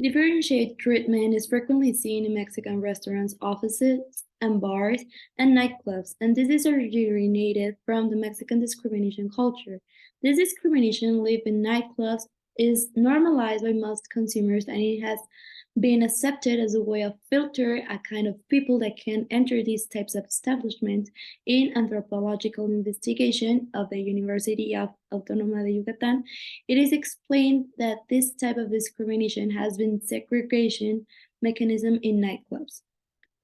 Differentiated treatment is frequently seen in Mexican restaurants, offices, and bars, and nightclubs, and this is originated from the Mexican discrimination culture. This discrimination live in nightclubs is normalized by most consumers, and it has been accepted as a way of filter a kind of people that can enter these types of establishments. In anthropological investigation of the University of Autónoma de Yucatán, it is explained that this type of discrimination has been segregation mechanism in nightclubs.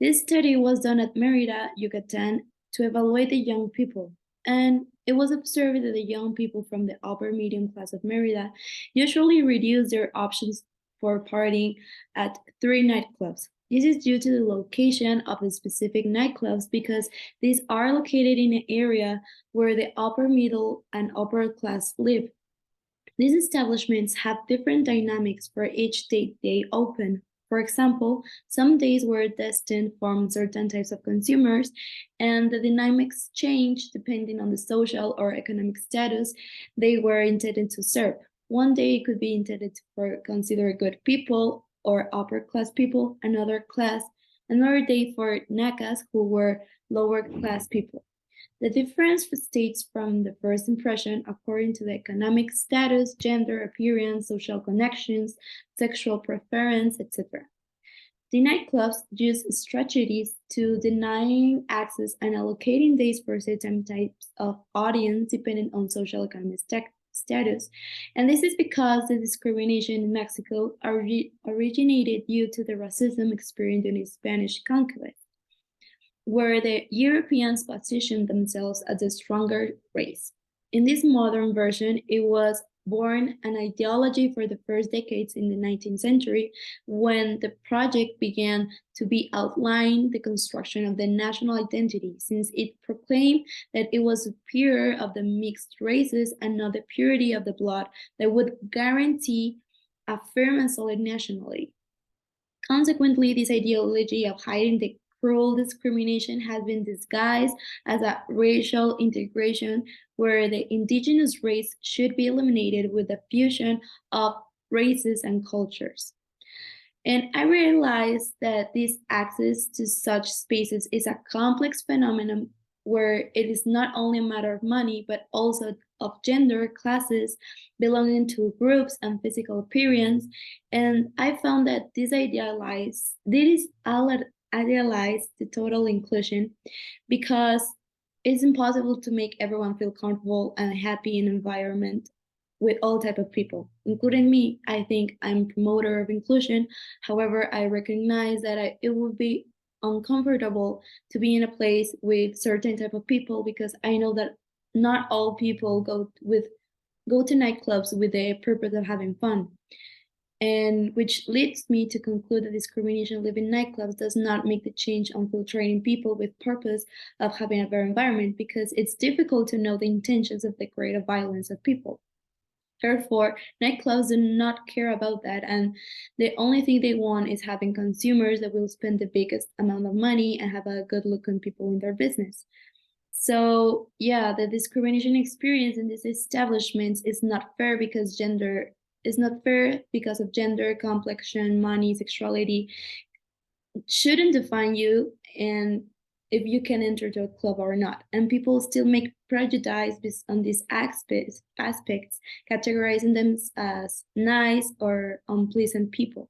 This study was done at Mérida, Yucatán, to evaluate the young people, and it was observed that the young people from the upper medium class of Mérida usually reduce their options for partying at 3 nightclubs. This is due to the location of the specific nightclubs because these are located in an area where the upper middle and upper class live. These establishments have different dynamics for each day they open. For example, some days were destined for certain types of consumers, and the dynamics change depending on the social or economic status they were intended to serve. One day it could be intended for considered good people or upper class people, another day for nakas who were lower class people. The difference states from the first impression according to the economic status, gender, appearance, social connections, sexual preference, etc. The nightclubs use strategies to denying access and allocating days for certain types of audience depending on social economic status. And this is because the discrimination in Mexico originated due to the racism experienced in the Spanish conquest, where the Europeans positioned themselves as a stronger race. In this modern version, it was born an ideology for the first decades in the 19th century when the project began to be outlined the construction of the national identity, since it proclaimed that it was superior of the mixed races and not the purity of the blood that would guarantee a firm and solid nationality. Consequently, this ideology of hiding the cruel discrimination has been disguised as a racial integration where the indigenous race should be eliminated with the fusion of races and cultures. And I realized that this access to such spaces is a complex phenomenon where it is not only a matter of money, but also of gender, classes, belonging to groups, and physical appearance. And I found that this idealize the total inclusion because it's impossible to make everyone feel comfortable and happy in an environment with all type of people, including me. I think I'm a promoter of inclusion. However, I recognize that it would be uncomfortable to be in a place with certain type of people because I know that not all people go to nightclubs with the purpose of having fun. And which leads me to conclude that discrimination live in nightclubs does not make the change on filtering people with purpose of having a better environment because it's difficult to know the intentions of the creative violence of people. Therefore, nightclubs do not care about that, and the only thing they want is having consumers that will spend the biggest amount of money and have a good-looking people in their business. So, yeah, the discrimination experience in these establishments is not fair because of gender, complexion, money, sexuality. It shouldn't define you and if you can enter to a club or not. And people still make prejudice based on these aspects, categorizing them as nice or unpleasant people.